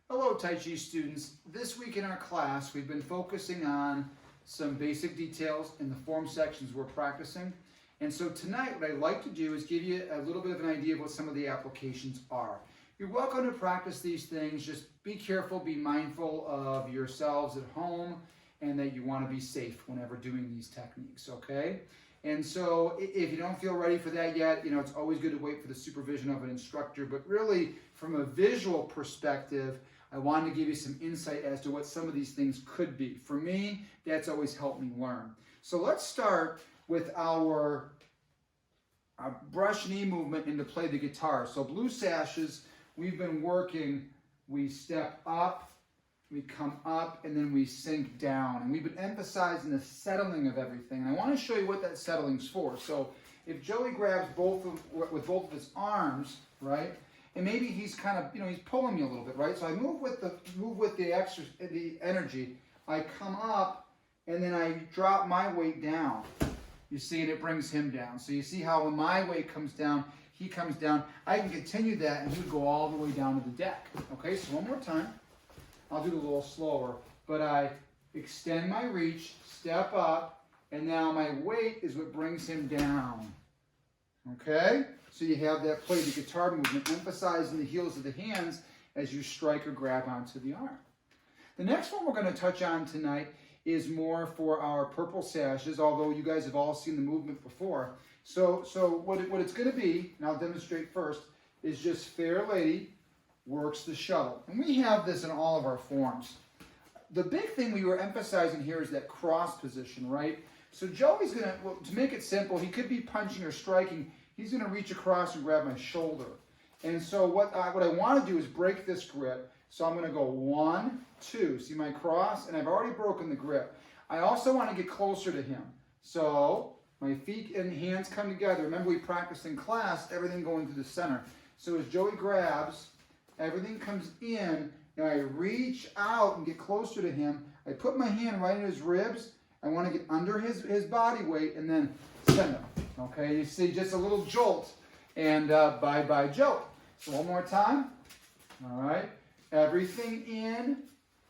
Hello Tai Chi students. This week in our class we've been focusing on some basic details in the form sections we're practicing. And so tonight what I'd like to do is give you a little bit of an idea of what some of the applications are. You're welcome to practice these things, just be careful, be mindful of yourselves at home and that you want to be safe whenever doing these techniques, okay? And so if you don't feel ready for that yet, it's always good to wait for the supervision of an instructor, but really from a visual perspective, I wanted to give you some insight as to what some of these things could be. For me, that's always helped me learn. So let's start with our brush knee movement and to play the guitar. So blue sashes, we've been working, we step up, we come up, and then we sink down. And we've been emphasizing the settling of everything. And I want to show you what that settling's for. So if Joey grabs with both of his arms, right? And maybe he's kind of, he's pulling me a little bit, right? So I move with the energy. I come up, and then I drop my weight down. You see, and it brings him down. So you see how when my weight comes down, he comes down. I can continue that, and he would go all the way down to the deck. Okay, so one more time. I'll do it a little slower. But I extend my reach, step up, and now my weight is what brings him down. Okay? So you have that play the guitar movement, emphasizing the heels of the hands as you strike or grab onto the arm. The next one we're going to touch on tonight is more for our purple sashes, although you guys have all seen the movement before. So what it's going to be, and I'll demonstrate first, is just fair lady works the shuttle. And we have this in all of our forms. The big thing we were emphasizing here is that cross position, right? So Joey's going to make it simple, he could be punching or striking. He's going to reach across and grab my shoulder. And so what I want to do is break this grip. So I'm going to go 1, 2. See my cross? And I've already broken the grip. I also want to get closer to him. So my feet and hands come together. Remember we practiced in class, everything going to the center. So as Joey grabs, everything comes in. Now I reach out and get closer to him. I put my hand right in his ribs. I want to get under his body weight and then send him. Okay, you see just a little jolt, and bye-bye Joey. So one more time. All right, everything in,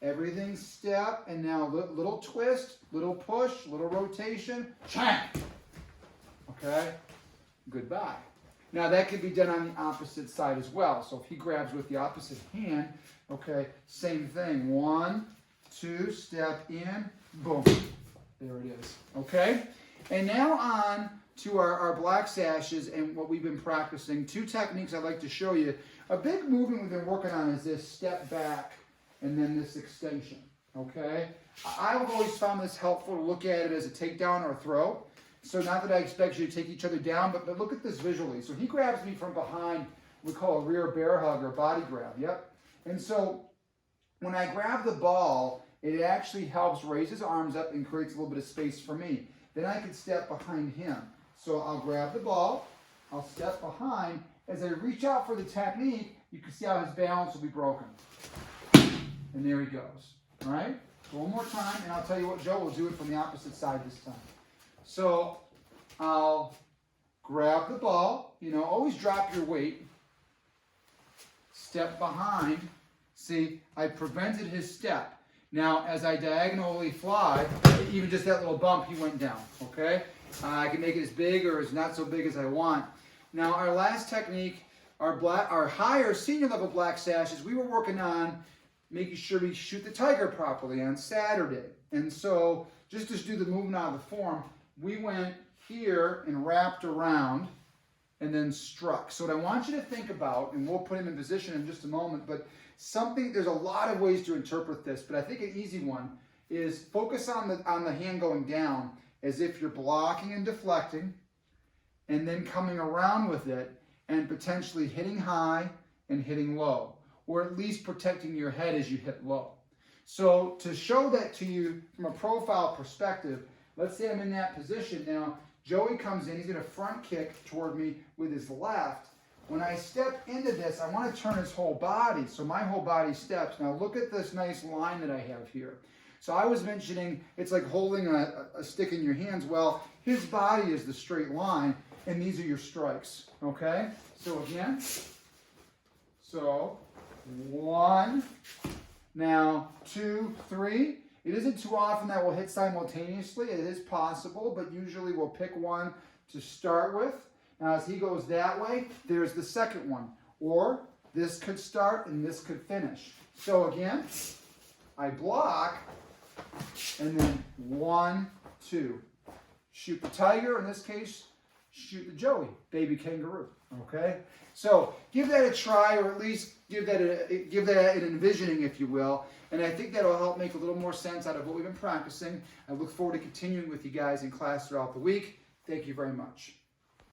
everything step, and now little twist, little push, little rotation, chang. Okay, goodbye. Now that could be done on the opposite side as well. So if he grabs with the opposite hand, okay, same thing. 1, 2, step in, boom. There it is. Okay, and now on to our black sashes and what we've been practicing. 2 techniques I'd like to show you. A big movement we've been working on is this step back and then this extension, okay? I've always found this helpful to look at it as a takedown or a throw. So not that I expect you to take each other down, but look at this visually. So he grabs me from behind, we call a rear bear hug or body grab, yep. And so when I grab the ball, it actually helps raise his arms up and creates a little bit of space for me. Then I can step behind him. So I'll grab the ball, I'll step behind. As I reach out for the technique, you can see how his balance will be broken. And there he goes, all right? So one more time, and I'll tell you what, Joe will do it from the opposite side this time. So I'll grab the ball, always drop your weight, step behind. See, I prevented his step. Now, as I diagonally fly, even just that little bump, he went down, okay? I can make it as big or as not so big as I want. Now, our last technique, our higher senior level black sashes, we were working on making sure we shoot the tiger properly on Saturday. And so, just to do the movement out of the form, we went here and wrapped around and then struck. So what I want you to think about, and we'll put him in position in just a moment, but there's a lot of ways to interpret this, but I think an easy one is focus on the hand going down as if you're blocking and deflecting and then coming around with it and potentially hitting high and hitting low, or at least protecting your head as you hit low. So to show that to you from a profile perspective, let's say I'm in that position now. Joey comes in, he's going to front kick toward me with his left. When I step into this, I want to turn his whole body, so my whole body steps. Now look at this nice line that I have here. So I was mentioning it's like holding a stick in your hands. Well, his body is the straight line, and these are your strikes, okay? So again, so 1, Now, 2, 3. It isn't too often that we'll hit simultaneously. It is possible, but usually we'll pick one to start with. Now, as he goes that way, there's the second one. Or this could start and this could finish. So again, I block, and then 1, 2. Shoot the tiger, in this case, shoot the joey, baby kangaroo, okay? So give that a try, or at least give that an envisioning, if you will, and I think that'll help make a little more sense out of what we've been practicing. I look forward to continuing with you guys in class throughout the week. Thank you very much.